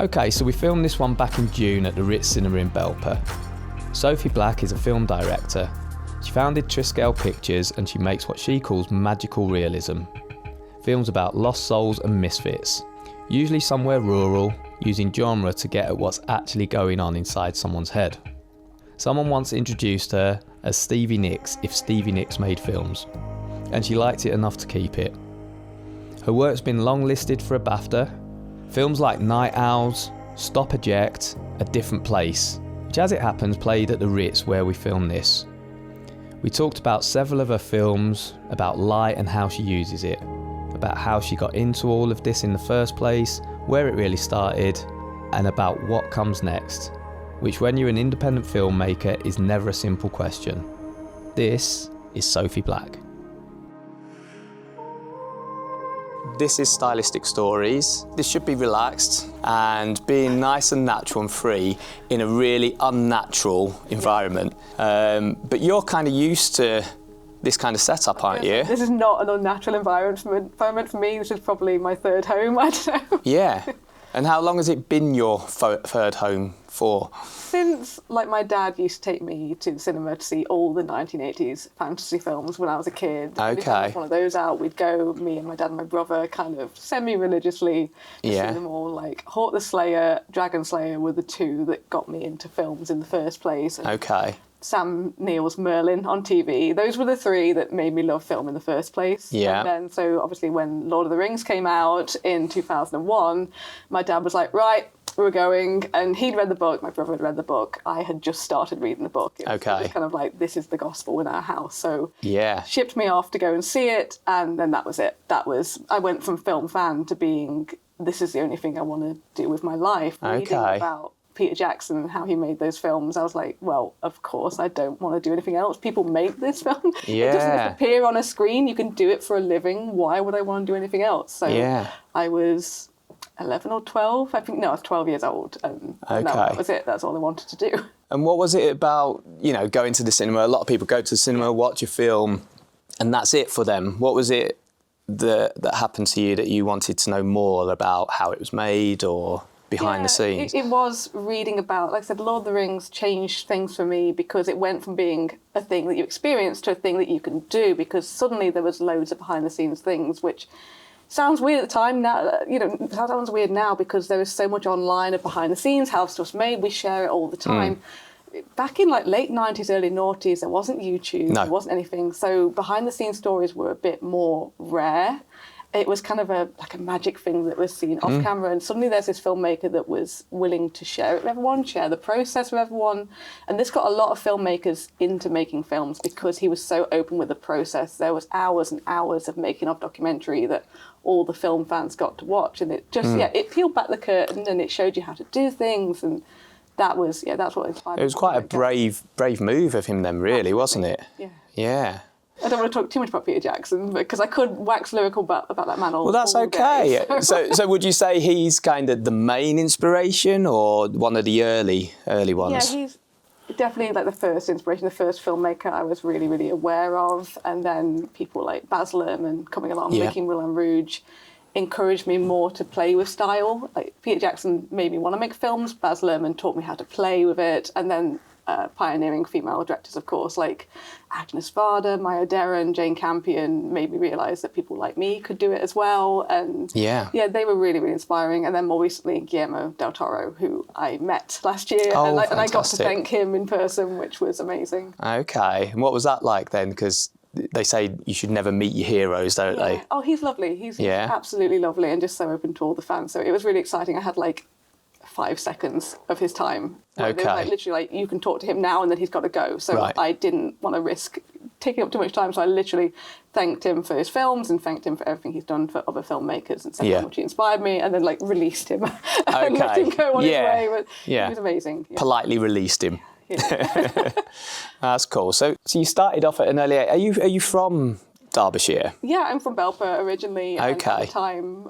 Okay, so we filmed this one back in June at the Ritz Cinema in Belper. Sophie Black is a film director. She founded Triscale Pictures and she makes what she calls magical realism. Films about lost souls and misfits, usually somewhere rural, using genre to get at what's actually going on inside someone's head. Someone once introduced her as Stevie Nicks if Stevie Nicks made films, and she liked it enough to keep it. Her work's been long listed for a BAFTA. Films like Night Owls, Stop Eject, A Different Place, which as it happens played at the Ritz where we filmed this. We talked about several of her films, about light and how she uses it, about how she got into all of this in the first place, where it really started, and about what comes next, which when you're an independent filmmaker is never a simple question. This is Sophie Black. This is Stylistic Stories. This should be relaxed and being nice and natural and free in a really unnatural environment. But you're kind of used to this kind of setup, aren't you? This is not an unnatural environment for me. This is probably my third home, I don't know. Yeah. And how long has it been your third home for? Since, my dad used to take me to the cinema to see all the 1980s fantasy films when I was a kid. Okay. One of those out, we'd go, me and my dad and my brother, kind of semi-religiously to see them all. Hawk the Slayer, Dragon Slayer were the two that got me into films in the first place. And okay. Sam Neill's Merlin on TV. Those were the three that made me love film in the first place. Yeah. And then, so obviously when Lord of the Rings came out in 2001, my dad was like, right, we're going. And he'd read the book, my brother had read the book. I had just started reading the book. It was kind of like, this is the gospel in our house. So yeah, shipped me off to go and see it. And then that was it. I went from film fan to being, this is the only thing I want to do with my life. Reading about Peter Jackson and how he made those films, I was like, well, of course, I don't want to do anything else. People make this film. Yeah. It doesn't just appear on a screen. You can do it for a living. Why would I want to do anything else? So I was 11 or 12. I think, no, I was 12 years old. And no, that was it. That's all I wanted to do. And what was it about, going to the cinema? A lot of people go to the cinema, watch a film, and that's it for them. What was it that happened to you that you wanted to know more about how it was made or behind the scenes? It was reading about, like I said, Lord of the Rings changed things for me because it went from being a thing that you experience to a thing that you can do, because suddenly there was loads of behind the scenes things, which sounds weird at the time. Now, sounds weird now because there is so much online of behind the scenes, how stuff's made. We share it all the time. Back in late 90s, early noughties, there wasn't YouTube, there wasn't anything. So behind the scenes stories were a bit more rare. It was kind of a magic thing that was seen off camera, and suddenly there's this filmmaker that was willing to share it with everyone, share the process with everyone. And this got a lot of filmmakers into making films because he was so open with the process. There was hours and hours of making of documentary that all the film fans got to watch, and it just it peeled back the curtain and it showed you how to do things, and that was that's what inspired me. It was quite a brave move of him then, really, wasn't it? Yeah. I don't want to talk too much about Peter Jackson because I could wax lyrical about that man all day. Well, that's okay. So would you say he's kind of the main inspiration or one of the early ones? Yeah, he's definitely the first inspiration, the first filmmaker I was really, really aware of. And then people like Baz Luhrmann coming along, making Moulin Rouge, encouraged me more to play with style. Peter Jackson made me want to make films. Baz Luhrmann taught me how to play with it. And then pioneering female directors, of course, like Agnes Varda, Maya Deren, Jane Campion, made me realise that people like me could do it as well. And they were really, really inspiring. And then more recently, Guillermo del Toro, who I met last year. And I got to thank him in person, which was amazing. Okay. And what was that like then? Because they say you should never meet your heroes, don't they? Oh, he's lovely. He's absolutely lovely and just so open to all the fans. So it was really exciting. I had 5 seconds of his time. Literally, you can talk to him now and then he's got to go. So I didn't want to risk taking up too much time. So I literally thanked him for his films and thanked him for everything he's done for other filmmakers and said how much he inspired me, and then released him and let him go on his way. But it was amazing. Yeah. Politely released him. That's cool. So you started off at an early age. Are you from Derbyshire? Yeah, I'm from Belper originally. And at the time,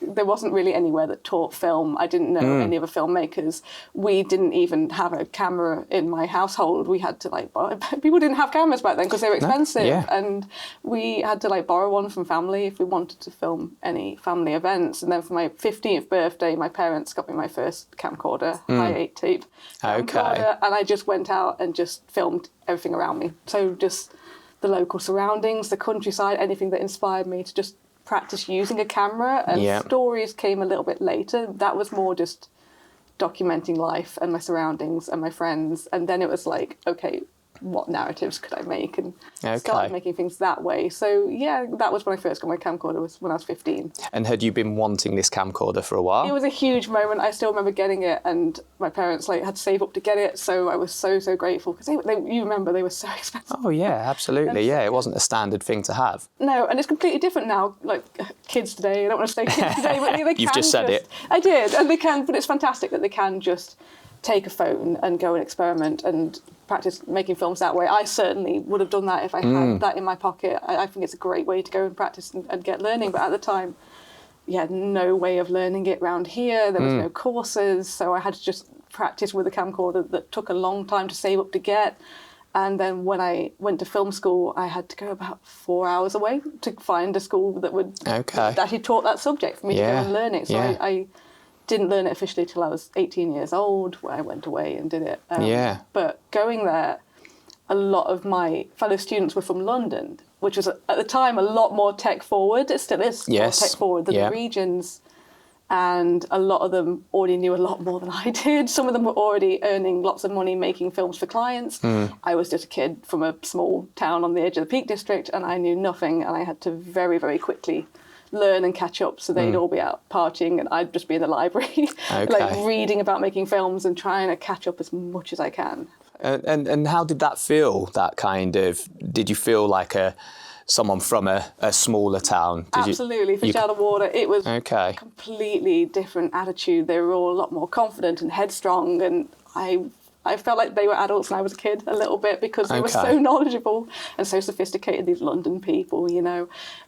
there wasn't really anywhere that taught film. I didn't know any other filmmakers. We didn't even have a camera in my household. We had to borrow. People didn't have cameras back then because they were expensive, and we had to borrow one from family if we wanted to film any family events. And then for my 15th birthday, my parents got me my first camcorder, high 8 tape camcorder, and I just went out and just filmed everything around me. So just the local surroundings, the countryside, anything that inspired me to just practice using a camera. And stories came a little bit later. That was more just documenting life and my surroundings and my friends. And then it was okay, what narratives could I make? And started making things that way. So yeah, that was when I first got my camcorder, was when I was 15. And had you been wanting this camcorder for a while? It was a huge moment. I still remember getting it, and my parents had to save up to get it. So I was so grateful, because you remember they were so expensive. Oh yeah, absolutely. Yeah, it wasn't a standard thing to have. No, and it's completely different now. Kids today, I don't want to say kids today, but they can. You've just said it. I did, and they can. But it's fantastic that they can just take a phone and go and experiment and practice making films that way. I certainly would have done that if I had that in my pocket. I think it's a great way to go and practice and get learning. But at the time, no way of learning it around here. There was no courses, so I had to just practice with a camcorder that took a long time to save up to get. And then when I went to film school, I had to go about 4 hours away to find a school that would that actually taught that subject for me to go and learn it. So I didn't learn it officially till I was 18 years old, where I went away and did it. But going there, a lot of my fellow students were from London, which was at the time a lot more tech forward. It still is more tech forward than the regions. And a lot of them already knew a lot more than I did. Some of them were already earning lots of money making films for clients. I was just a kid from a small town on the edge of the Peak District, and I knew nothing, and I had to very, very quickly learn and catch up. So they'd all be out partying and I'd just be in the library reading about making films and trying to catch up as much as I can. And how did that feel, that kind of, did you feel like someone from a smaller town? Absolutely, fish out of water. It was a completely different attitude. They were all a lot more confident and headstrong, and I felt like they were adults and I was a kid a little bit, because they were so knowledgeable and so sophisticated, these London people,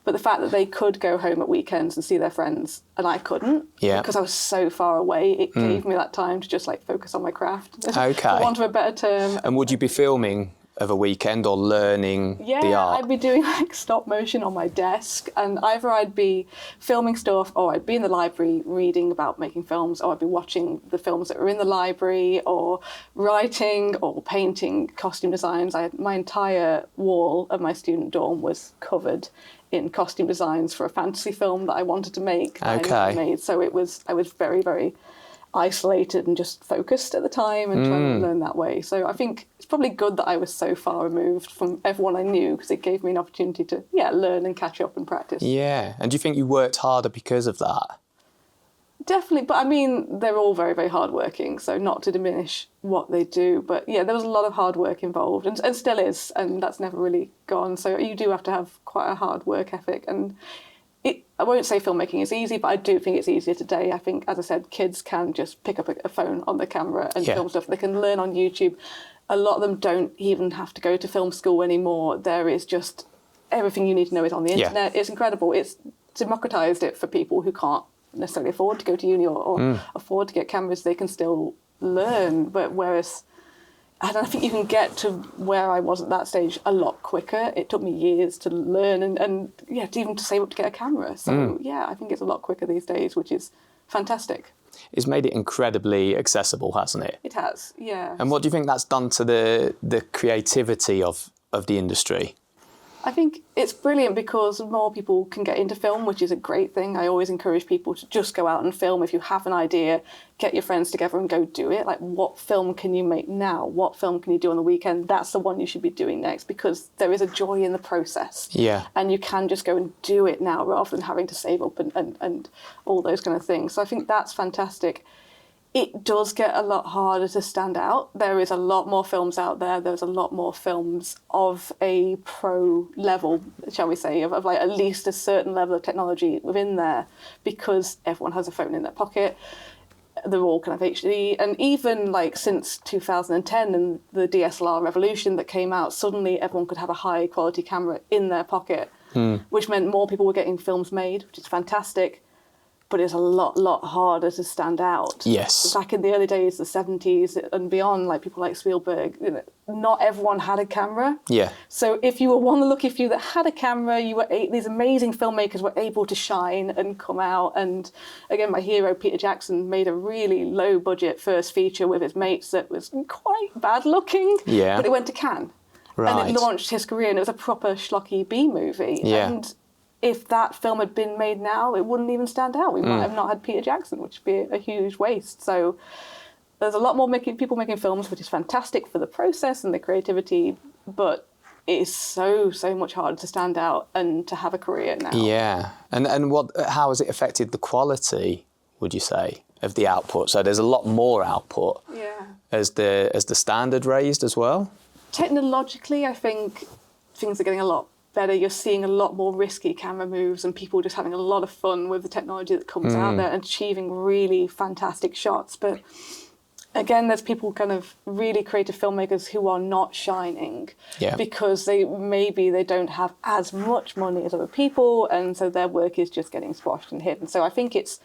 But the fact that they could go home at weekends and see their friends and I couldn't, because I was so far away, it gave me that time to just focus on my craft, for want of a better term. And would you be filming of a weekend or learning the art? I'd be doing stop motion on my desk, and either I'd be filming stuff or I'd be in the library reading about making films, or I'd be watching the films that were in the library, or writing or painting costume designs. My entire wall of my student dorm was covered in costume designs for a fantasy film that I wanted to make. So I was very, very isolated and just focused at the time and trying to learn that way. So I think it's probably good that I was so far removed from everyone I knew, because it gave me an opportunity to learn and catch up and practice. Yeah. And do you think you worked harder because of that? Definitely, but I mean, they're all very, very hardworking, so not to diminish what they do. But there was a lot of hard work involved, and still is, and that's never really gone. So you do have to have quite a hard work ethic, and I won't say filmmaking is easy, but I do think it's easier today. I think, as I said, kids can just pick up a phone on the camera and film stuff. They can learn on YouTube. A lot of them don't even have to go to film school anymore. There is just everything you need to know is on the internet. It's incredible. It's democratized it for people who can't necessarily afford to go to uni or afford to get cameras. They can still learn. But whereas I think you can get to where I was at that stage a lot quicker. It took me years to learn and even to save up to get a camera. So I think it's a lot quicker these days, which is fantastic. It's made it incredibly accessible, hasn't it? It has, yeah. And what do you think that's done to the creativity of the industry? I think it's brilliant because more people can get into film, which is a great thing. I always encourage people to just go out and film. If you have an idea, get your friends together and go do it. What film can you make now? What film can you do on the weekend? That's the one you should be doing next, because there is a joy in the process. Yeah. And you can just go and do it now rather than having to save up and all those kind of things. So I think that's fantastic. It does get a lot harder to stand out. There is a lot more films out there. There's a lot more films of a pro level, shall we say, of at least a certain level of technology within there, because everyone has a phone in their pocket. They're all kind of HD. And even since 2010 and the DSLR revolution that came out, suddenly everyone could have a high quality camera in their pocket, which meant more people were getting films made, which is fantastic. but it's a lot harder to stand out. Yes. Back in the early days, the 70s and beyond, like people like Spielberg, not everyone had a camera. Yeah. So if you were one of the lucky few that had a camera, these amazing filmmakers were able to shine and come out. And again, my hero, Peter Jackson, made a really low budget first feature with his mates that was quite bad looking. Yeah. But it went to Cannes. Right. And it launched his career, and it was a proper schlocky B movie. Yeah. And if that film had been made now, it wouldn't even stand out. We might have not had Peter Jackson, which would be a huge waste. So there's a lot more people making films, which is fantastic for the process and the creativity, but it is so much harder to stand out and to have a career now. Yeah. And how has it affected the quality, would you say, of the output? So there's a lot more output. Yeah. As the standard raised as well? Technologically, I think things are getting a lot better. You're seeing a lot more risky camera moves and people just having a lot of fun with the technology that comes out there and achieving really fantastic shots. But again, there's people kind of really creative filmmakers who are not shining because they don't have as much money as other people, and so their work is just getting squashed and hidden. So I think it's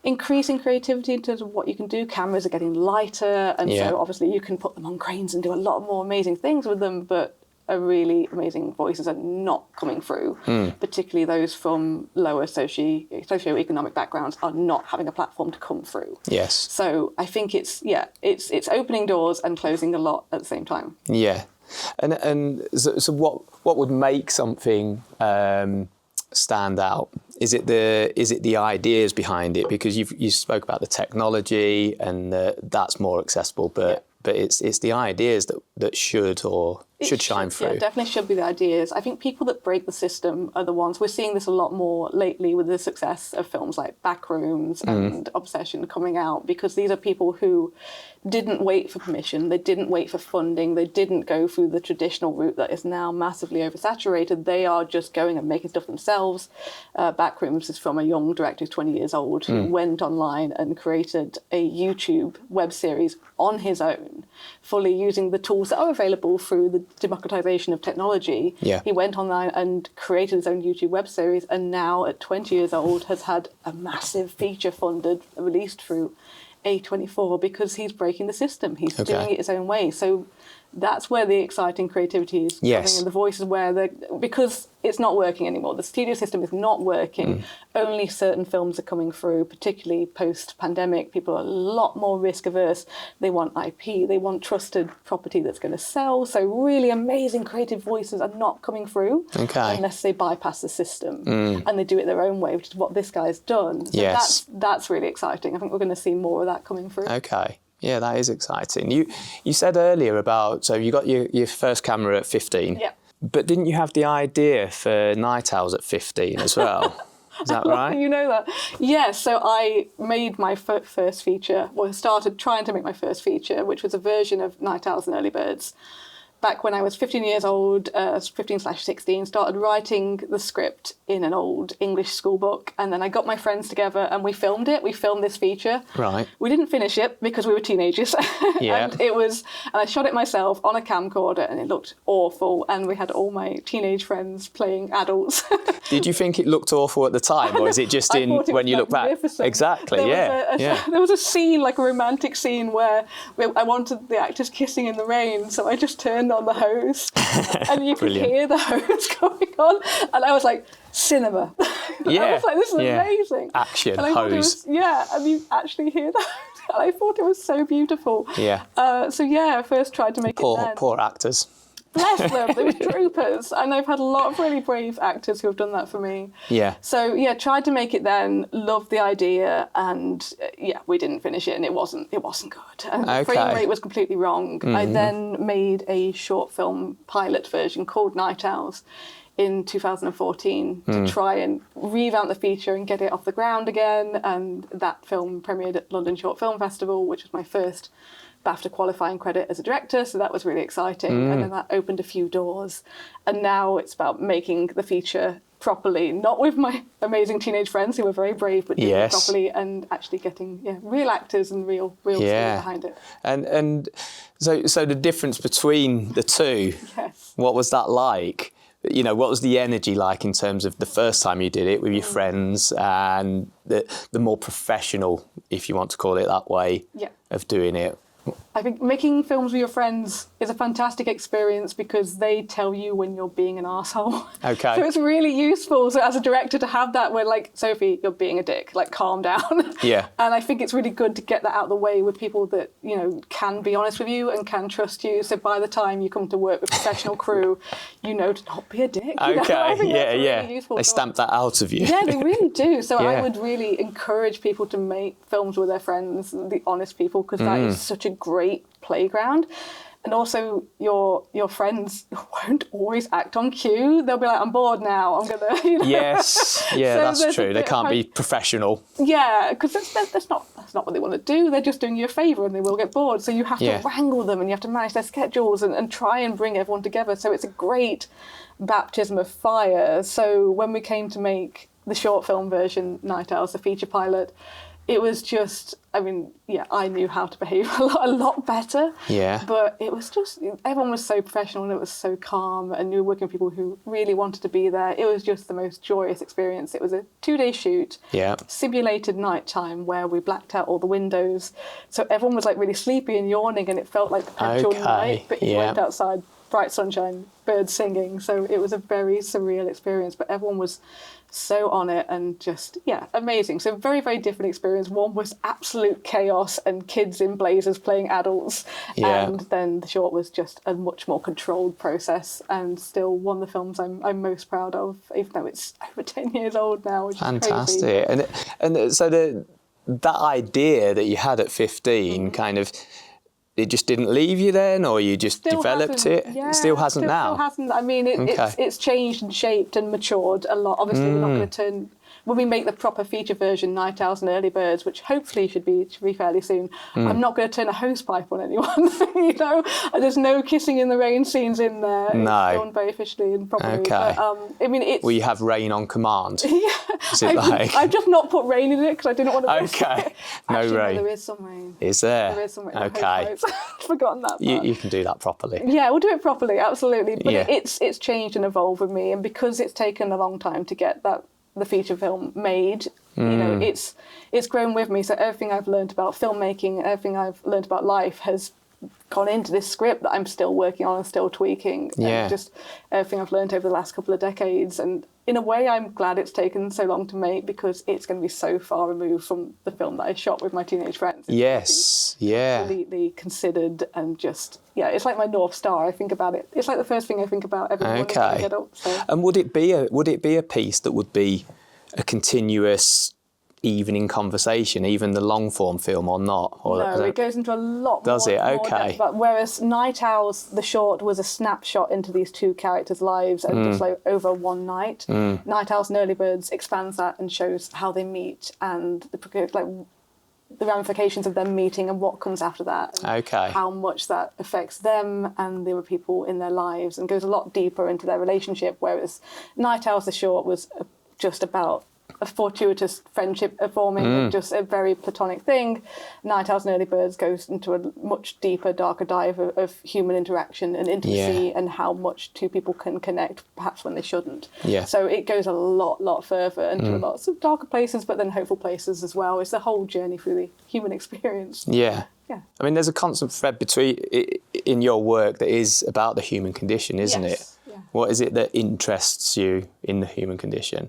increasing creativity in terms of what you can do. Cameras are getting lighter, and so obviously you can put them on cranes and do a lot more amazing things with them, but really amazing voices are not coming through, particularly those from lower socioeconomic backgrounds are not having a platform to come through. Yes. So I think it's opening doors and closing a lot at the same time. Yeah. And so what would make something stand out? Is it the ideas behind it? Because you spoke about the technology and that's more accessible, but it's the ideas that should shine through. Yeah, definitely should be the ideas. I think people that break the system are the ones. We're seeing this a lot more lately with the success of films like Backrooms and Obsession coming out, because these are people who didn't wait for permission, they didn't wait for funding, they didn't go through the traditional route that is now massively oversaturated. They are just going and making stuff themselves. Backrooms is from a young director who's 20 years old who went online and created a YouTube web series on his own, fully using the tools that are available through the democratization of technology. Yeah. He went online and created his own YouTube web series, and now at 20 years old has had a massive feature funded, released through A24, because he's breaking the system. He's doing it his own way. So that's where the exciting creativity is coming, and the voices where because it's not working anymore. The studio system is not working. Only certain films are coming through, particularly post-pandemic. People are a lot more risk averse. They want IP. They want trusted property that's going to sell. So really amazing creative voices are not coming through unless they bypass the system and they do it their own way, which is what this guy's done. So that's really exciting. I think we're going to see more of that coming through. Okay. Yeah, that is exciting. You said earlier so you got your first camera at 15. Yeah. But didn't you have the idea for Night Owls at 15 as well? Is that right? You know that. Yeah, so I made my first feature, started trying to make my first feature, which was a version of Night Owls and Early Birds. Back when I was 15 years old, 15/16, started writing the script in an old English school book, and then I got my friends together and we filmed it. We filmed this feature. Right. We didn't finish it because we were teenagers. Yeah. and I shot it myself on a camcorder, and it looked awful. And we had all my teenage friends playing adults. Did you think it looked awful at the time, or is it just when you look back? Exactly. There was a scene, like a romantic scene, where I wanted the actors kissing in the rain, so I just turned on the hose and you could hear the hose going on, and I was like, cinema. I was like, this is amazing. Action, and hose. And you actually hear that. And I thought it was so beautiful. Yeah. I first tried to make it then. Poor actors. Bless them, they were troopers. And I've had a lot of really brave actors who have done that for me. Yeah. So, tried to make it then, loved the idea, and we didn't finish it, and it wasn't good. And the frame rate was completely wrong. I then made a short film pilot version called Night Owls in 2014 to try and revamp the feature and get it off the ground again. And that film premiered at London Short Film Festival, which was my first BAFTA qualifying credit as a director, so that was really exciting. And then that opened a few doors. And now it's about making the feature properly, not with my amazing teenage friends who were very brave, but doing it properly and actually getting real actors and real story behind it. And so the difference between the two, what was that like? you know, what was the energy like in terms of the first time you did it with your friends and the more professional, if you want to call it that way, of doing it? I think making films with your friends is a fantastic experience because they tell you when you're being an arsehole. Okay. So it's really useful. So as a director to have that where like, Sophie, you're being a dick, like calm down. Yeah. And I think it's really good to get that out of the way with people that, you know, can be honest with you and can trust you. So by the time you come to work with professional crew, you know to not be a dick. You know? I think that's really useful. They stamp that out of you. Yeah, they really do. So I would really encourage people to make films with their friends, the honest people, because that is such a great playground. And also your friends won't always act on cue. They'll be like, I'm bored now, I'm gonna, you know. Yes, yeah, so that's true. They can't be professional. Yeah, because that's not what they want to do. They're just doing you a favour and they will get bored. So you have to wrangle them and you have to manage their schedules and try and bring everyone together. So it's a great baptism of fire. So when we came to make the short film version, Night Owls, the feature pilot, it was just, I mean, I knew how to behave a lot better. Yeah. But it was just, everyone was so professional and it was so calm, and you were working with people who really wanted to be there. It was just the most joyous experience. It was a 2-day shoot. Yeah. Simulated nighttime where we blacked out all the windows. So everyone was like really sleepy and yawning, and it felt like perpetual night. But you went outside, bright sunshine, birds singing. So it was a very surreal experience, but everyone was so on it and just, amazing. So very, very different experience. One was absolute chaos and kids in blazers playing adults. Yeah. And then the short was just a much more controlled process, and still one of the films I'm most proud of, even though it's over 10 years old now, which is crazy. And so that idea that you had at 15 kind of, it just didn't leave you then, or you just developed it? Yeah, it still hasn't now? Still hasn't. I mean, it's changed and shaped and matured a lot. Obviously, we're not going to turn... When we make the proper feature version, Night Owls and Early Birds, which hopefully should be fairly soon, I'm not going to turn a hosepipe on anyone, you know? There's no kissing in the rain scenes in there. No. It's done very officially and properly. Okay. But, I mean, it's... Will you have rain on command? Is it I've just not put rain in it because I didn't want to risk it. No Actually, rain. No, there is some rain. Is there? There is some rain. Okay. I've forgotten that part. You can do that properly. Yeah, we'll do it properly, absolutely. But it's changed and evolved with me, and because it's taken a long time to get the feature film made, you know, it's grown with me. So everything I've learned about filmmaking, everything I've learned about life has gone into this script that I'm still working on and still tweaking. Yeah. And just everything I've learned over the last couple of decades. And in a way, I'm glad it's taken so long to make, because it's going to be so far removed from the film that I shot with my teenage friends. Yes, completely considered and just, it's like my North Star. I think about it. It's like the first thing I think about every morning when I get up. So. And would it be a piece that would be a continuous evening conversation, even the long form film, or not? Or no, it goes into a lot more. Does it? Okay. Depth, but whereas Night Owls, the short, was a snapshot into these two characters' lives and just like over one night. Night Owls and Early Birds expands that and shows how they meet and the ramifications of them meeting and what comes after that. And how much that affects them and the other people in their lives, and goes a lot deeper into their relationship. Whereas Night Owls, the short, was just about a fortuitous friendship forming, just a very platonic thing. Night Owls and Early Birds goes into a much deeper, darker dive of human interaction and intimacy and how much two people can connect, perhaps when they shouldn't. Yeah. So it goes a lot further into lots of darker places, but then hopeful places as well. It's the whole journey through the human experience. Yeah. Yeah. I mean, there's a constant thread in your work that is about the human condition, isn't it? Yeah. What is it that interests you in the human condition?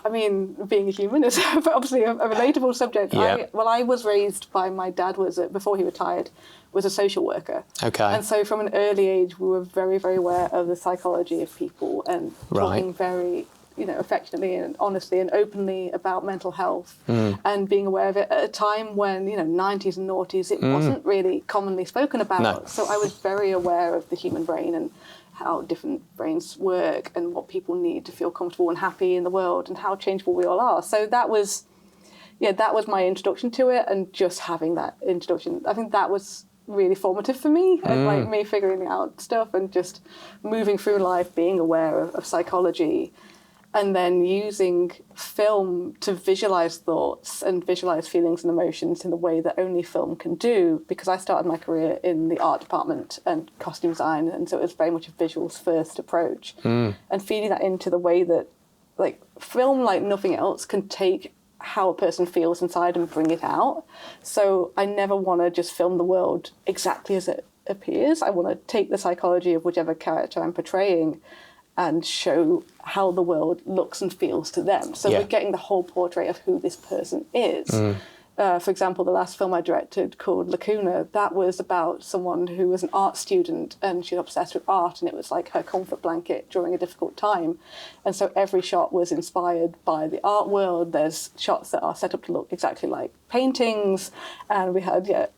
I mean, being a human is obviously a relatable subject. Yeah. I was raised by my dad, before he retired, was a social worker. Okay. And so from an early age, we were very, very aware of the psychology of people and talking very, affectionately and honestly and openly about mental health and being aware of it at a time when, 90s and noughties, it wasn't really commonly spoken about. No. So I was very aware of the human brain and how different brains work and what people need to feel comfortable and happy in the world and how changeable we all are. So that was my introduction to it, and just having that introduction, I think that was really formative for me, and like me figuring out stuff and just moving through life, being aware of psychology. and then using film to visualize thoughts and visualize feelings and emotions in the way that only film can do, because I started my career in the art department and costume design, and so it was very much a visuals first approach. And feeding that into the way that, like, film, like nothing else, can take how a person feels inside and bring it out. So I never want to just film the world exactly as it appears. I want to take the psychology of whichever character I'm portraying and show how the world looks and feels to them. So we're getting the whole portrait of who this person is. For example, the last film I directed, called Lacuna, that was about someone who was an art student and she's obsessed with art, and it was like her comfort blanket during a difficult time. And so every shot was inspired by the art world. There's shots that are set up to look exactly like paintings, and we had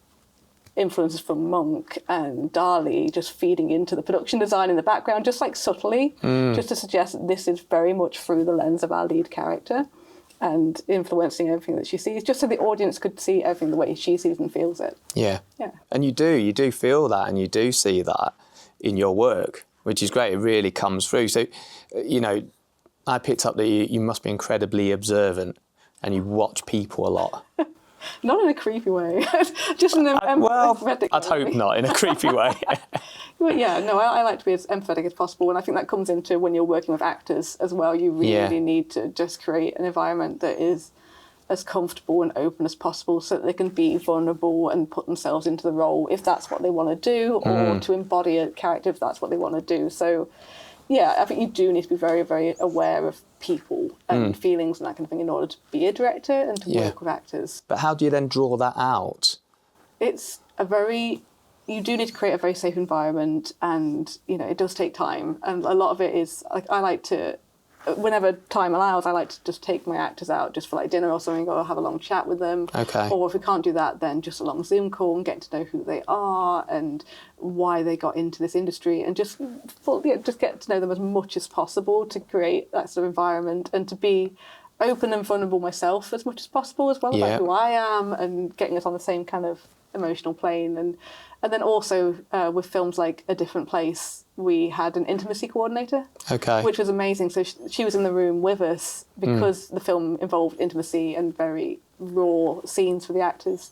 influences from Munch and Dali just feeding into the production design in the background, just like subtly, just to suggest that this is very much through the lens of our lead character and influencing everything that she sees, just so the audience could see everything the way she sees and feels it. Yeah. Yeah. And you do feel that, and you do see that in your work, which is great. It really comes through. So, I picked up that you must be incredibly observant and you watch people a lot. Not in a creepy way, just in an empathetic way. I'd hope not in a creepy way. But I like to be as empathetic as possible, and I think that comes into when you're working with actors as well. You really need to just create an environment that is as comfortable and open as possible, so that they can be vulnerable and put themselves into the role if that's what they want to do, or to embody a character if that's what they want to do. So, I think you do need to be very, very aware of people and feelings and that kind of thing in order to be a director and to work with actors. But how do you then draw that out? You do need to create a very safe environment, and, it does take time. And a lot of it is, like, I like to, whenever time allows, I like to just take my actors out just for like dinner or something, or have a long chat with them. Okay. Or if we can't do that, then just a long Zoom call and get to know who they are and why they got into this industry, and just get to know them as much as possible to create that sort of environment, and to be open and vulnerable myself as much as possible as well, about who I am, and getting us on the same kind of emotional plane. And then also with films like A Different Place, we had an intimacy coordinator, which was amazing. So she was in the room with us because the film involved intimacy and very raw scenes for the actors.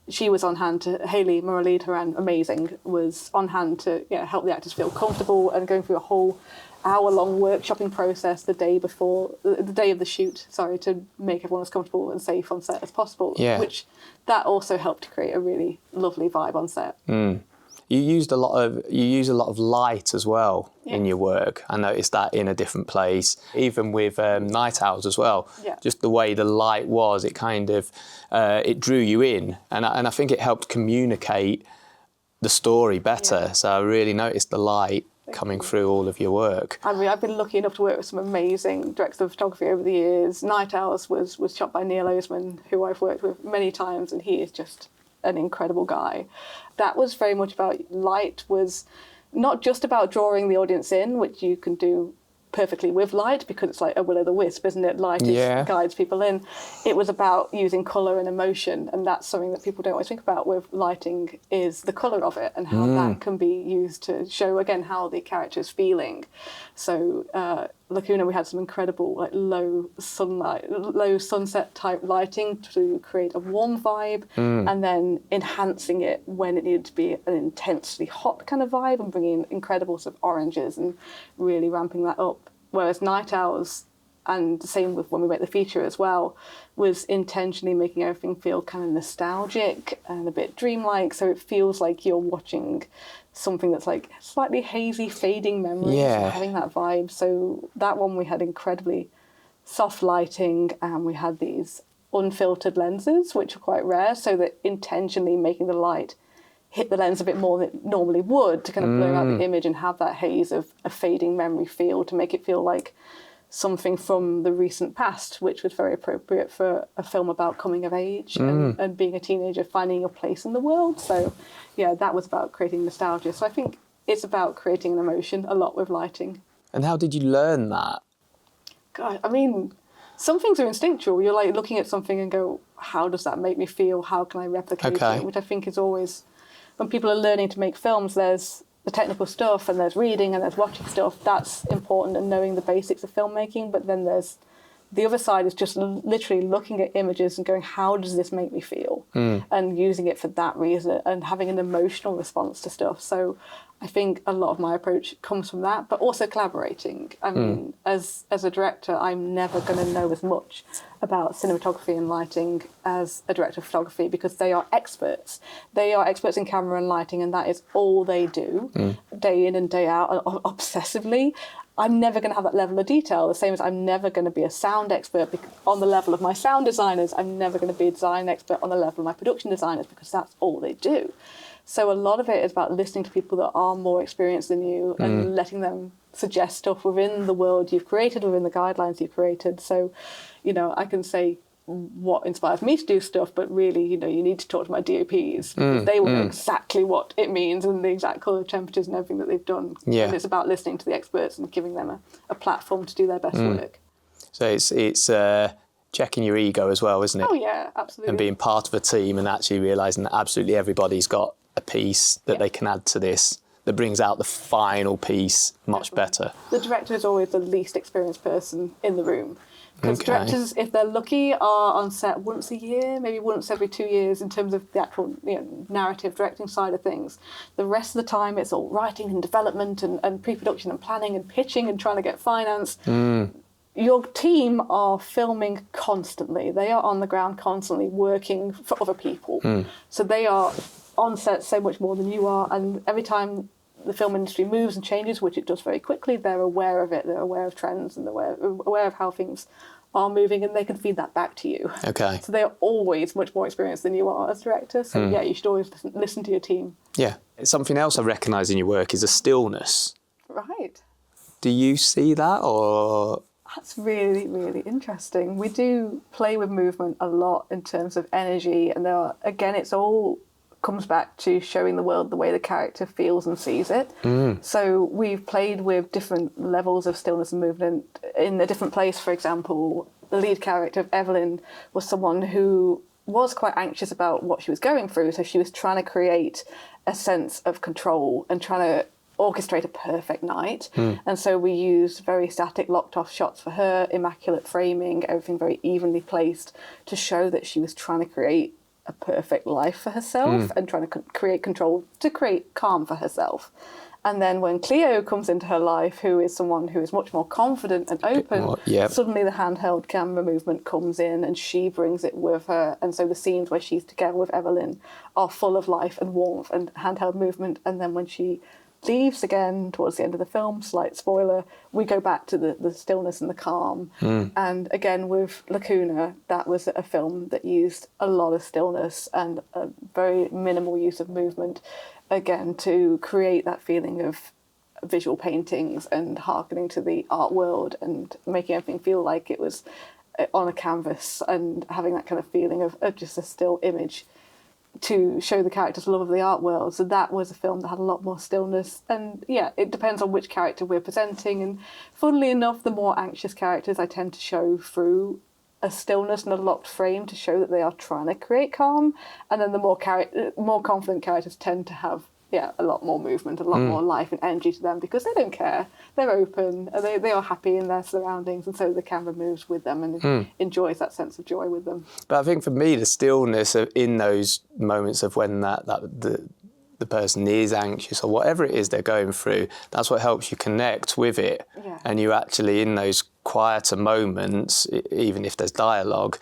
She was on hand Hayley Moraleed Haran, amazing, was on hand to help the actors feel comfortable, and going through a whole hour-long workshopping process the day of the shoot, to make everyone as comfortable and safe on set as possible. Yeah. Which that also helped to create a really lovely vibe on set. You use a lot of light as well in your work. I noticed that in A Different Place, even with Night Owls as well. Yeah. Just the way the light was, it kind of it drew you in, and I think it helped communicate the story better. Yeah. So I really noticed the light coming through all of your work. I mean, I've been lucky enough to work with some amazing directors of photography over the years. Night Owls was shot by Neil Oseman, who I've worked with many times, and he is just an incredible guy. That was very much about light, was not just about drawing the audience in, which you can do perfectly with light because it's like a will-o'-the-wisp, isn't it? Light guides people in. It was about using colour and emotion, and that's something that people don't always think about with lighting, is the colour of it and how that can be used to show, again, how the character is feeling. So Lacuna, we had some incredible low sunset type lighting to create a warm vibe, and then enhancing it when it needed to be an intensely hot kind of vibe, and bringing in incredible sort of oranges and really ramping that up. Whereas Night Owls, and the same with when we made the feature as well, was intentionally making everything feel kind of nostalgic and a bit dreamlike, so it feels like you're watching something that's like slightly hazy, fading memories, and having that vibe. So that one, we had incredibly soft lighting, and we had these unfiltered lenses, which are quite rare, so that intentionally making the light hit the lens a bit more than it normally would, to kind of blur out the image and have that haze of a fading memory feel, to make it feel like something from the recent past, which was very appropriate for a film about coming of age and being a teenager, finding your place in the world. So that was about creating nostalgia. So I think it's about creating an emotion a lot with lighting. And how did you learn that? God, I mean, some things are instinctual. You're like looking at something and go, how does that make me feel? How can I replicate it? Which I think is always, when people are learning to make films, there's the technical stuff and there's reading and there's watching stuff. That's important and knowing the basics of filmmaking. But then there's the other side is just literally looking at images and going, how does this make me feel? And using it for that reason and having an emotional response to stuff. So I think a lot of my approach comes from that, but also collaborating. I mean, as a director, I'm never going to know as much about cinematography and lighting as a director of photography, because they are experts. They are experts in camera and lighting, and that is all they do, day in and day out, obsessively. I'm never going to have that level of detail, the same as I'm never going to be a sound expert on the level of my sound designers. I'm never going to be a design expert on the level of my production designers, because that's all they do. So a lot of it is about listening to people that are more experienced than you and letting them suggest stuff within the world you've created, within the guidelines you've created. So, you know, I can say what inspires me to do stuff, but really, you know, you need to talk to my DOPs, because they will know exactly what it means and the exact colour temperatures and everything that they've done. Yeah. And it's about listening to the experts and giving them a platform to do their best work. So it's checking your ego as well, isn't it? Oh yeah, absolutely. And being part of a team and actually realising that absolutely everybody's got a piece that they can add to this that brings out the final piece much better. The director is always the least experienced person in the room. Because directors, if they're lucky, are on set once a year, maybe once every 2 years in terms of the actual, you know, narrative directing side of things. The rest of the time it's all writing and development and pre-production and planning and pitching and trying to get finance. Your team are filming constantly. They are on the ground constantly working for other people. So they are on set so much more than you are, and every time the film industry moves and changes, which it does very quickly, they're aware of it, they're aware of trends and they're aware of how things are moving, and they can feed that back to you. Okay. So they're always much more experienced than you are as director, so yeah, you should always listen to your team. Yeah. Something else I recognise in your work is a stillness. Right. Do you see that, or...? That's really, really interesting. We do play with movement a lot in terms of energy, and again, it's all comes back to showing the world the way the character feels and sees it. So we've played with different levels of stillness and movement in a different place. For example, the lead character of Evelyn was someone who was quite anxious about what she was going through, so she was trying to create a sense of control and trying to orchestrate a perfect night. And so we used very static, locked off shots for her, immaculate framing, everything very evenly placed, to show that she was trying to create a perfect life for herself and trying to create control, to create calm for herself. And then when Cleo comes into her life, who is someone who is much more confident and open, suddenly the handheld camera movement comes in and she brings it with her. And so the scenes where she's together with Evelyn are full of life and warmth and handheld movement. And then when she leaves again towards the end of the film, slight spoiler, we go back to the stillness and the calm. And again with Lacuna, that was a film that used a lot of stillness and a very minimal use of movement, again to create that feeling of visual paintings and hearkening to the art world and making everything feel like it was on a canvas and having that kind of feeling of just a still image, to show the character's love of the art world. So that was a film that had a lot more stillness. And yeah, it depends on which character we're presenting. And funnily enough, the more anxious characters I tend to show through a stillness and a locked frame to show that they are trying to create calm. And then the more confident characters tend to have a lot more movement, a lot more life and energy to them, because they don't care. They're open, they are happy in their surroundings, and so the camera moves with them and enjoys that sense of joy with them. But I think for me, the stillness in those moments of when the person is anxious or whatever it is they're going through, that's what helps you connect with it. Yeah. And you actually, in those quieter moments, even if there's dialogue,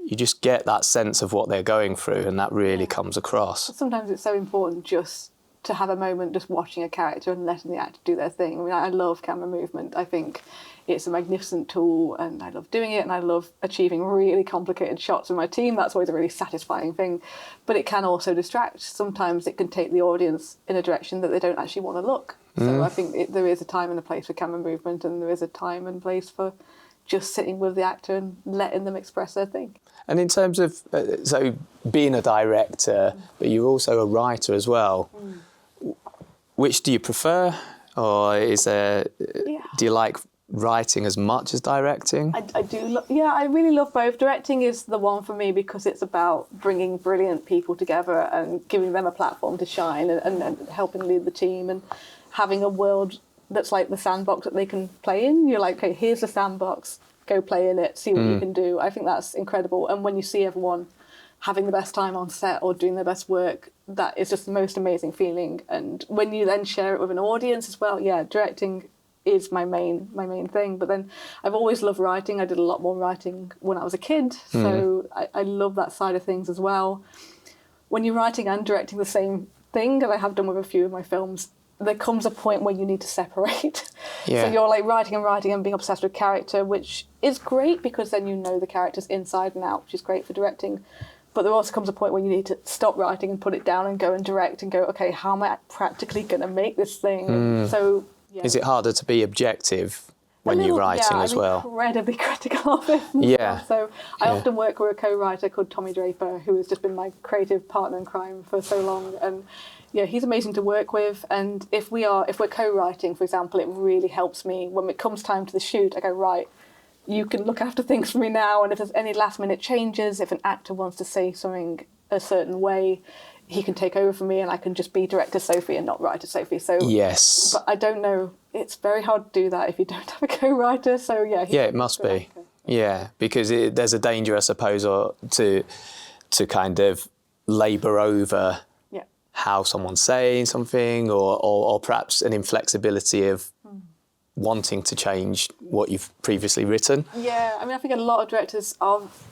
you just get that sense of what they're going through, and that really comes across. Sometimes it's so important just to have a moment just watching a character and letting the actor do their thing. I mean, I love camera movement. I think it's a magnificent tool and I love doing it, and I love achieving really complicated shots with my team. That's always a really satisfying thing. But it can also distract. Sometimes it can take the audience in a direction that they don't actually want to look. So I think there is a time and a place for camera movement, and there is a time and place for just sitting with the actor and letting them express their thing. And in terms of, so being a director, but you're also a writer as well, which do you prefer? Or is there, do you like writing as much as directing? I do. I really love both. Directing is the one for me because it's about bringing brilliant people together and giving them a platform to shine and helping lead the team and having a world that's like the sandbox that they can play in. You're like, okay, here's the sandbox, go play in it, see what you can do. I think that's incredible. And when you see everyone having the best time on set or doing their best work, that is just the most amazing feeling. And when you then share it with an audience as well, directing is my main thing. But then I've always loved writing. I did a lot more writing when I was a kid, so I love that side of things as well. When you're writing and directing the same thing, as I have done with a few of my films, there comes a point where you need to separate. Yeah. So you're like writing and being obsessed with character, which is great because then you know the characters inside and out, which is great for directing. But there also comes a point where you need to stop writing and put it down and go and direct and go, okay, how am I practically going to make this thing? So, yeah. Is it harder to be objective when you're writing as well? I'm incredibly critical of it. Yeah. So I often work with a co-writer called Tommy Draper, who has just been my creative partner in crime for so long. And yeah, he's amazing to work with. And if we're co-writing, for example, it really helps me. When it comes time to the shoot, I go, right, you can look after things for me now. And if there's any last minute changes, if an actor wants to say something a certain way, he can take over for me and I can just be director Sophie and not writer Sophie. So yes. But I don't know. It's very hard to do that if you don't have a co-writer. So yeah. Yeah, it must be. Actor. Yeah, because there's a danger, I suppose, to kind of labour over how someone's saying something or perhaps an inflexibility of wanting to change what you've previously written. Yeah, I mean, I think a lot of directors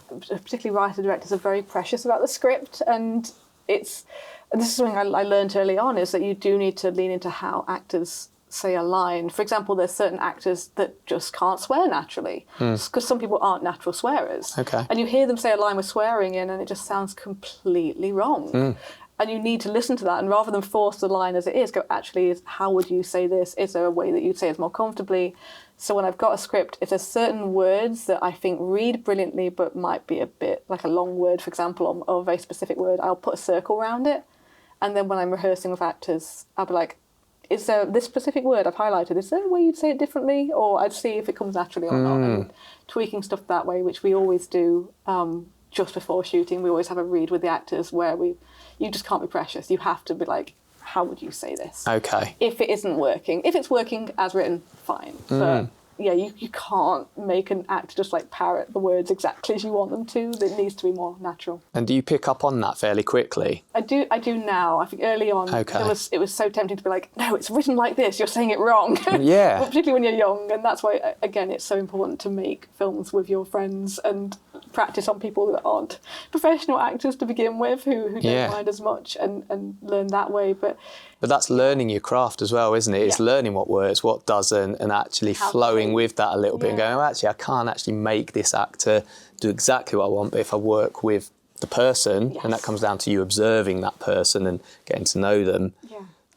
particularly writer-directors, are very precious about the script, and this is something I learned early on, is that you do need to lean into how actors say a line. For example, there's certain actors that just can't swear naturally, because some people aren't natural swearers. Okay. And you hear them say a line with swearing in, and it just sounds completely wrong. And you need to listen to that, and rather than force the line as it is, go, actually, how would you say this? Is there a way that you'd say it more comfortably? So when I've got a script, if there's certain words that I think read brilliantly but might be a bit like a long word, for example, or a very specific word, I'll put a circle around it. And then when I'm rehearsing with actors, I'll be like, is there this specific word I've highlighted? Is there a way you'd say it differently? Or I'd see if it comes naturally or not. And tweaking stuff that way, which we always do just before shooting. We always have a read with the actors where you just can't be precious. You have to be like, how would you say this? Okay. If it isn't working. If it's working as written, fine. But yeah, you can't make an actor just like parrot the words exactly as you want them to. It needs to be more natural. And do you pick up on that fairly quickly? I do now. I think early on it was so tempting to be like, no, it's written like this, you're saying it wrong. Yeah. Particularly when you're young, and that's why, again, it's so important to make films with your friends and practice on people that aren't professional actors to begin with, who don't mind as much, and learn that way. But that's learning your craft as well, isn't it? It's learning what works, what doesn't, and actually flowing with that a little bit and going, oh, actually, I can't actually make this actor do exactly what I want, but if I work with the person, and that comes down to you observing that person and getting to know them,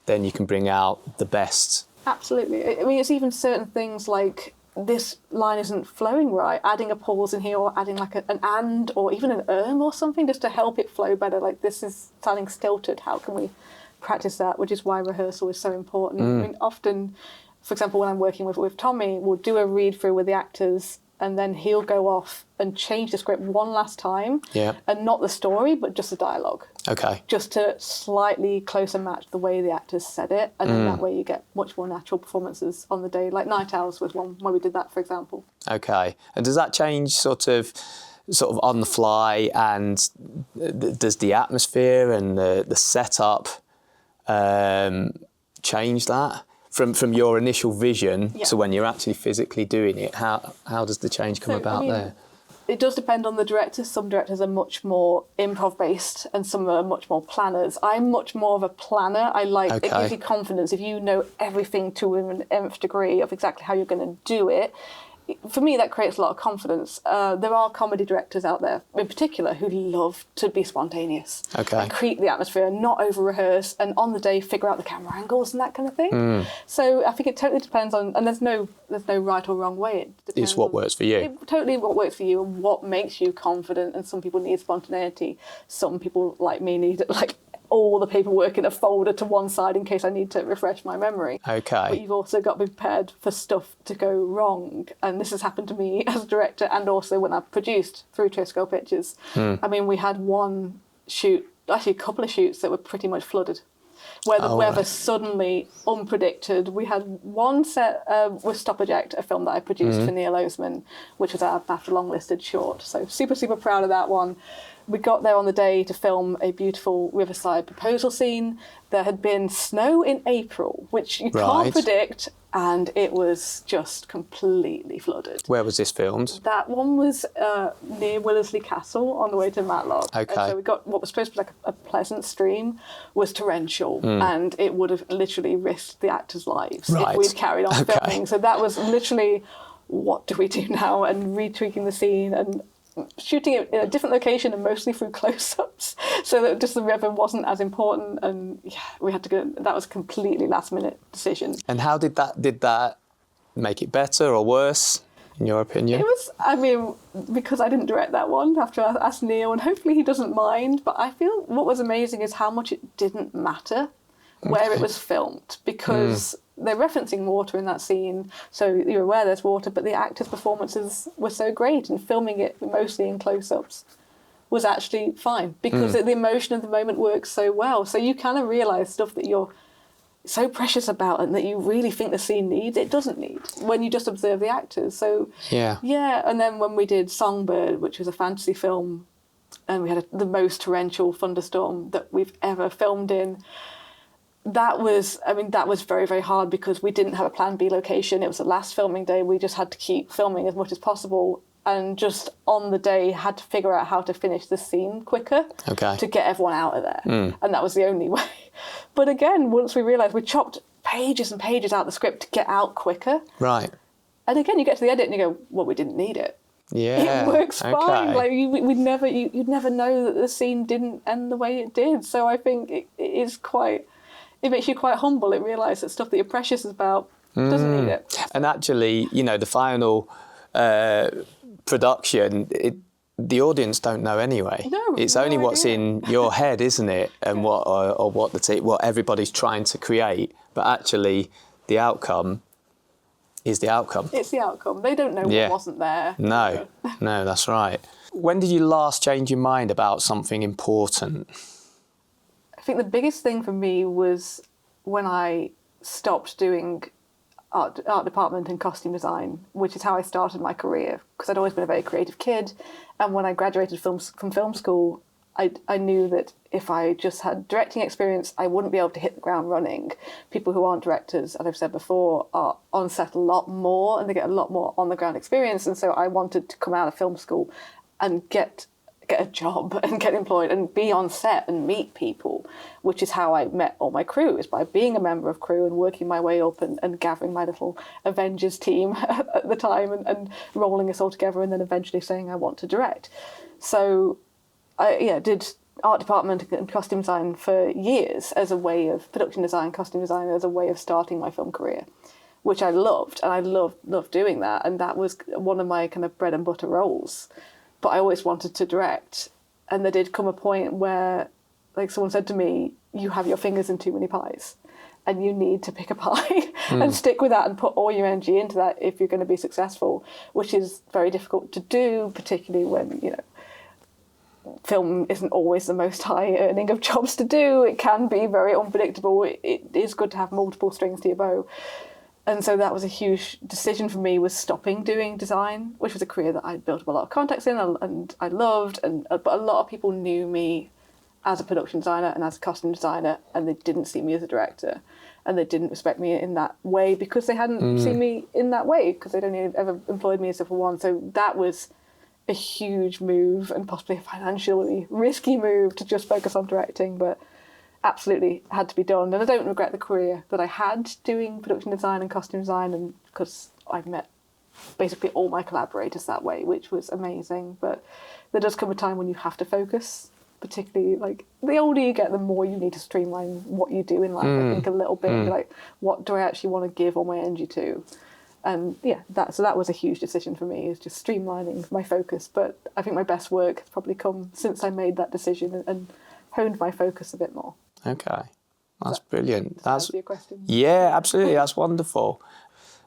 then you can bring out the best. Absolutely. I mean, it's even certain things like this line isn't flowing right, adding a pause in here or adding like an and or even an or something just to help it flow better. Like, this is sounding stilted. How can we practice that? Which is why rehearsal is so important. I mean, often, for example, when I'm working with Tommy, we'll do a read through with the actors and then he'll go off and change the script one last time, and not the story, but just the dialogue. Okay. Just to slightly closer match the way the actors said it, and then that way you get much more natural performances on the day. Like Night Owls was one where we did that, for example. Okay. And does that change sort of on the fly, and does the atmosphere and the setup change that? From your initial vision to when you're actually physically doing it, how does the change come about there? It does depend on the director. Some directors are much more improv based and some are much more planners. I'm much more of a planner. It gives you confidence if you know everything to an nth degree of exactly how you're going to do it. For me, that creates a lot of confidence. There are comedy directors out there, in particular, who love to be spontaneous and create the atmosphere and not over-rehearse and on the day figure out the camera angles and that kind of thing. So I think it totally depends on, and there's no right or wrong way. It's what works for you. Totally what works for you and what makes you confident. And some people need spontaneity. Some people, like me, need all the paperwork in a folder to one side in case I need to refresh my memory. Okay. But you've also got to be prepared for stuff to go wrong. And this has happened to me as a director and also when I produced through Triskel Pictures. I mean, we had one shoot, actually a couple of shoots that were pretty much flooded, where the weather suddenly unpredicted. We had one set with Stop Eject, a film that I produced for Neil Oseman, which was our BAFTA long-listed short. So super, super proud of that one. We got there on the day to film a beautiful riverside proposal scene. There had been snow in April, which you can't predict, and it was just completely flooded. Where was this filmed? That one was near Willersley Castle on the way to Matlock. Okay. And so we got what was supposed to be like a pleasant stream was torrential, and it would have literally risked the actors' lives if we'd carried on filming. So that was literally, what do we do now? And retweaking the scene and shooting it in a different location and mostly through close-ups, so that just the river wasn't as important. And yeah, we had to go. That was a completely last-minute decision. And how did that make it better or worse, in your opinion? It was, I mean, because I didn't direct that one, after I asked Neil, and hopefully he doesn't mind, but I feel what was amazing is how much it didn't matter where it was filmed, because they're referencing water in that scene, so you're aware there's water, but the actors' performances were so great, and filming it mostly in close-ups was actually fine, because the emotion of the moment works so well. So you kind of realise stuff that you're so precious about and that you really think the scene needs, it doesn't need, when you just observe the actors. So yeah, and then when we did Songbird, which was a fantasy film, and we had the most torrential thunderstorm that we've ever filmed in, that was very, very hard because we didn't have a plan B location. It was the last filming day. We just had to keep filming as much as possible, and just on the day had to figure out how to finish the scene quicker to get everyone out of there. And that was the only way. But again, once we realised, we chopped pages and pages out of the script to get out quicker. Right. And again, you get to the edit and you go, well, we didn't need it. Yeah. It works fine. Like you'd never know that the scene didn't end the way it did. So I think it is quite... It makes you quite humble. It realises that stuff that you're precious about doesn't need it. And actually, the final production, the audience don't know anyway. No, it's no only what's idea. in your head, isn't it? And what everybody's trying to create. But actually, the outcome is the outcome. It's the outcome. They don't know what wasn't there. No, that's right. When did you last change your mind about something important? I think the biggest thing for me was when I stopped doing art department and costume design, which is how I started my career, because I'd always been a very creative kid. And when I graduated from film school, I knew that if I just had directing experience, I wouldn't be able to hit the ground running. People who aren't directors, as I've said before, are on set a lot more and they get a lot more on-the-ground experience. And so I wanted to come out of film school and get a job and get employed and be on set and meet people, which is how I met all my crew, is by being a member of crew and working my way up and gathering my little Avengers team at the time and rolling us all together and then eventually saying I want to direct. So I did art department and costume design for years as a way of production design, costume design, as a way of starting my film career, which I loved, and I loved doing that, and that was one of my kind of bread and butter roles. But I always wanted to direct. And there did come a point where, like, someone said to me, you have your fingers in too many pies and you need to pick a pie and stick with that and put all your energy into that if you're going to be successful, which is very difficult to do, particularly when, film isn't always the most high earning of jobs to do. It can be very unpredictable. It is good to have multiple strings to your bow. And so that was a huge decision for me, was stopping doing design, which was a career that I'd built up a lot of contacts in and I loved. But a lot of people knew me as a production designer and as a costume designer, and they didn't see me as a director. And they didn't respect me in that way because they hadn't seen me in that way, because they'd only ever employed me as a for one. So that was a huge move, and possibly a financially risky move, to just focus on directing. But absolutely had to be done, and I don't regret the career that I had doing production design and costume design, and because I've met basically all my collaborators that way, which was amazing. But there does come a time when you have to focus, particularly, like, the older you get, the more you need to streamline what you do in life, I think, a little bit. Like, what do I actually want to give all my energy to? And that was a huge decision for me, is just streamlining my focus. But I think my best work has probably come since I made that decision and honed my focus a bit more. Okay, that's brilliant. Does that answer your question? Yeah, absolutely. That's wonderful.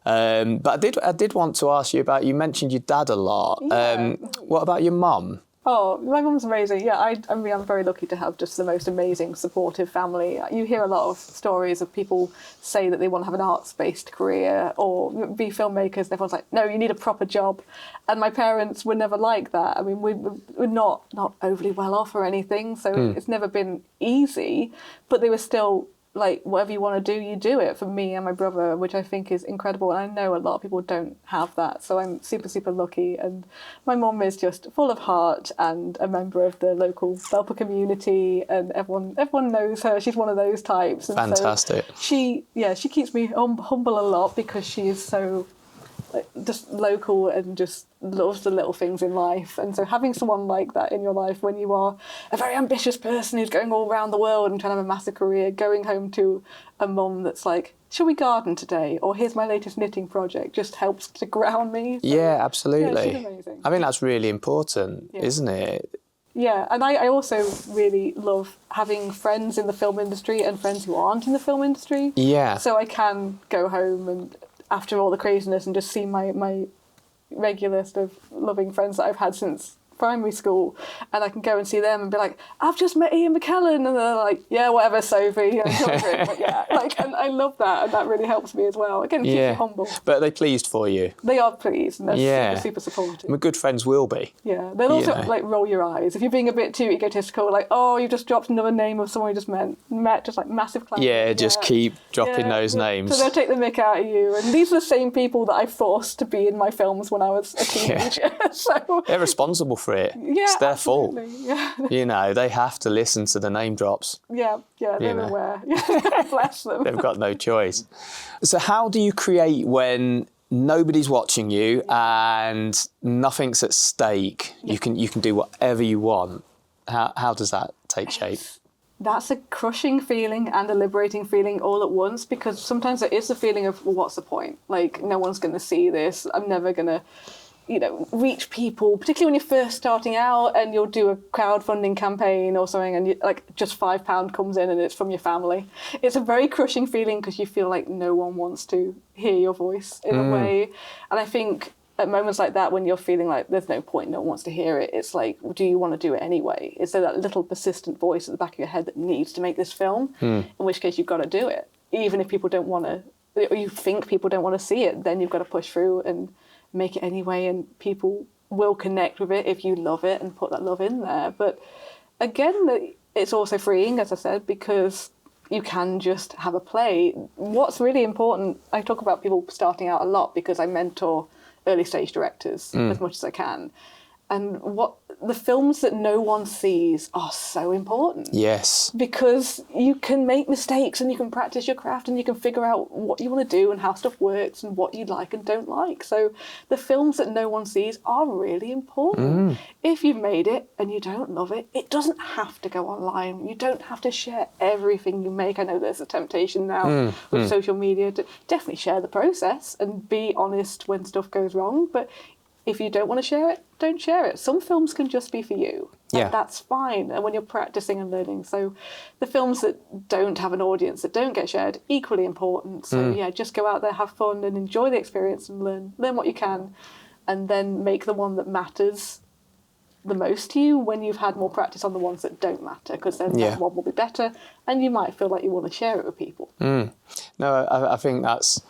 But I did want to ask you about, you mentioned your dad a lot. Yeah. What about your mum? Oh, my mum's amazing. Yeah, I mean, I'm very lucky to have just the most amazing, supportive family. You hear a lot of stories of people say that they want to have an arts-based career or be filmmakers, and everyone's like, no, you need a proper job. And my parents were never like that. I mean, we're not overly well off or anything, so it's never been easy, but they were still like, whatever you want to do, you do it, for me and my brother, which I think is incredible. And I know a lot of people don't have that, so I'm super, super lucky. And my mum is just full of heart and a member of the local Belper community, and everyone knows her. She's one of those types. And Fantastic. So she keeps me humble a lot, because she is so just local and just loves the little things in life. And so having someone like that in your life when you are a very ambitious person who's going all around the world and trying to have a massive career, going home to a mum that's like, shall we garden today? Or here's my latest knitting project, just helps to ground me. So, yeah, absolutely. Yeah, she's amazing. I think that's really important, isn't it? Yeah, and I also really love having friends in the film industry and friends who aren't in the film industry. Yeah. So I can go home and after all the craziness and just see my regular list of loving friends that I've had since primary school, and I can go and see them and be like, I've just met Ian McKellen, and they're like, yeah, whatever, Sophie, but yeah, like, and I love that, and that really helps me as well. Again, keeps you humble. But are they pleased for you? They are pleased, and they're super, super supportive. My good friends will be. Yeah, they'll also like roll your eyes if you're being a bit too egotistical, like, oh, you just dropped another name of someone you just met, just like massive clown. Yeah, just keep dropping those names. So they'll take the mick out of you, and these are the same people that I forced to be in my films when I was a teenager. So they're responsible for it. Yeah, it's their absolutely. fault. Yeah. You know, they have to listen to the name drops. Yeah, they're aware. Bless them. They've got no choice. So how do you create when nobody's watching you and nothing's at stake? You can do whatever you want. How does that take shape? That's a crushing feeling and a liberating feeling all at once, because sometimes there is a feeling of, well, what's the point? Like, no one's going to see this. I'm never going to reach people, particularly when you're first starting out and you'll do a crowdfunding campaign or something, and just £5 comes in and it's from your family. It's a very crushing feeling, because you feel like no one wants to hear your voice in a way. And I think at moments like that, when you're feeling like there's no point, no one wants to hear it, it's like, do you want to do it anyway? Is there that little persistent voice at the back of your head that needs to make this film? In which case you've got to do it, even if people don't want to, or you think people don't want to see it. Then you've got to push through and make it anyway, and people will connect with it if you love it and put that love in there. But again, it's also freeing, as I said, because you can just have a play. What's really important, I talk about people starting out a lot because I mentor early stage directors as much as I can. And what the films that no one sees are so important. Yes. Because you can make mistakes and you can practice your craft and you can figure out what you want to do and how stuff works and what you like and don't like. So the films that no one sees are really important. If you've made it and you don't love it, it doesn't have to go online. You don't have to share everything you make. I know there's a temptation now with social media to definitely share the process and be honest when stuff goes wrong. But if you don't want to share it, don't share it. Some films can just be for you. And that's fine. And when you're practicing and learning. So the films that don't have an audience, that don't get shared, equally important. So just go out there, have fun and enjoy the experience and learn what you can. And then make the one that matters the most to you when you've had more practice on the ones that don't matter, because then that one will be better and you might feel like you want to share it with people. No, I think that's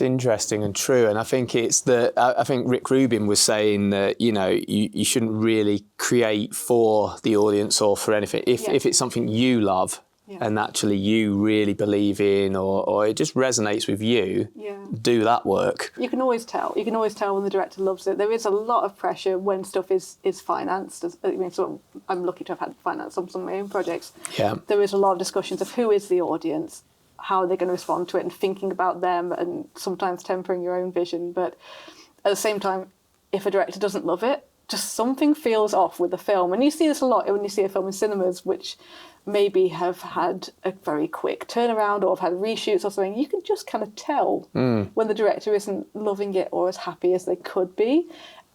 interesting and true, and I think it's that I think Rick Rubin was saying that you shouldn't really create for the audience or for anything if it's something you love and actually you really believe in or it just resonates with you. Do that work. You can always tell when the director loves it. There is a lot of pressure when stuff is financed. I mean, so I'm lucky to have had finance on some of my own projects. There is a lot of discussions of who is the audience, how are they going to respond to it, and thinking about them and sometimes tempering your own vision. But at the same time, if a director doesn't love it, just something feels off with the film. And you see this a lot when you see a film in cinemas, which maybe have had a very quick turnaround or have had reshoots or something. You can just kind of tell when the director isn't loving it or as happy as they could be.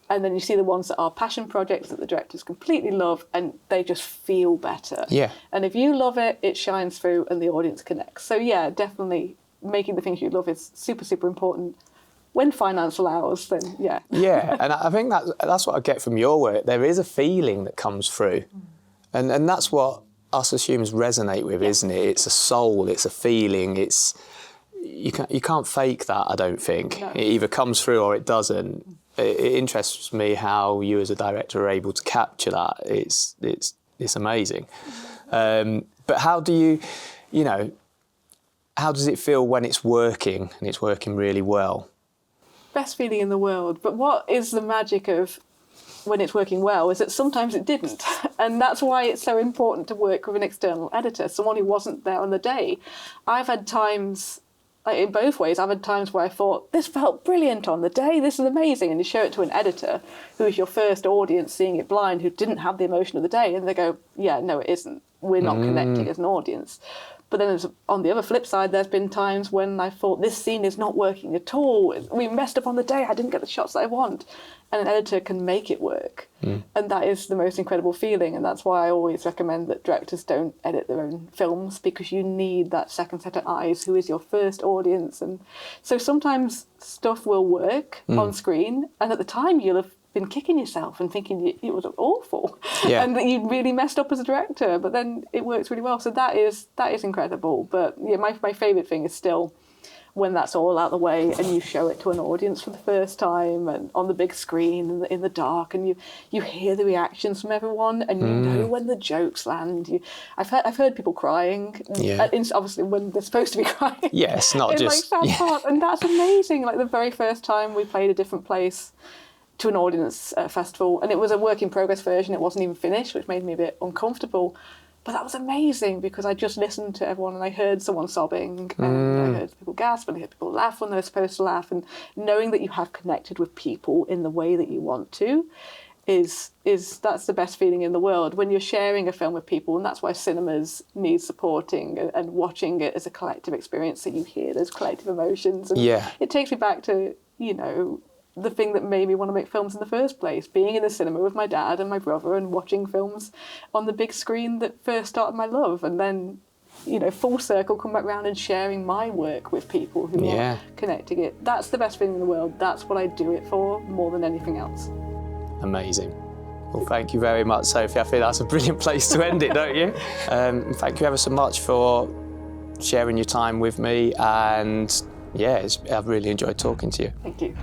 And then you see the ones that are passion projects that the directors completely love, and they just feel better. Yeah. And if you love it, it shines through and the audience connects. So yeah, definitely making the things you love is super, super important. When finance allows, then yeah. Yeah, and I think that's what I get from your work. There is a feeling that comes through. And that's what us as humans resonate with, isn't it? It's a soul, it's a feeling, you can't fake that, I don't think. No. It either comes through or it doesn't. It interests me how you as a director are able to capture that. It's amazing. But how do how does it feel when it's working and it's working really well? Best feeling in the world. But what is the magic of when it's working well is that sometimes it didn't. And that's why it's so important to work with an external editor, someone who wasn't there on the day. I've had times, in both ways, I've had times where I thought, this felt brilliant on the day, this is amazing. And you show it to an editor who is your first audience seeing it blind, who didn't have the emotion of the day. And they go, yeah, no, it isn't. We're not connecting as an audience. But then on the other flip side, there's been times when I thought, this scene is not working at all. We messed up on the day. I didn't get the shots that I want. And an editor can make it work. And that is the most incredible feeling. And that's why I always recommend that directors don't edit their own films, because you need that second set of eyes who is your first audience. And so sometimes stuff will work on screen. And at the time, you'll have been kicking yourself and thinking it was awful, and that you really messed up as a director, but then it works really well. So that is incredible. But yeah, my favourite thing is still when that's all out of the way and you show it to an audience for the first time and on the big screen in the dark, and you hear the reactions from everyone, and you know when the jokes land. I've heard people crying, obviously when they're supposed to be crying. Yes, not in just like sad part, and that's amazing. Like the very first time we played A Different Place to an audience festival, and it was a work in progress version. It wasn't even finished, which made me a bit uncomfortable. But that was amazing because I just listened to everyone and I heard someone sobbing, and I heard people gasp, and I heard people laugh when they were supposed to laugh. And knowing that you have connected with people in the way that you want to is that's the best feeling in the world when you're sharing a film with people. And that's why cinemas need supporting and watching it as a collective experience, so you hear those collective emotions. And it takes me back to, the thing that made me want to make films in the first place, being in the cinema with my dad and my brother and watching films on the big screen that first started my love, and then, full circle, come back round and sharing my work with people who are connecting it. That's the best thing in the world. That's what I do it for more than anything else. Amazing. Well, thank you very much, Sophie. I think that's a brilliant place to end it, don't you? Thank you ever so much for sharing your time with me, and I've really enjoyed talking to you. Thank you.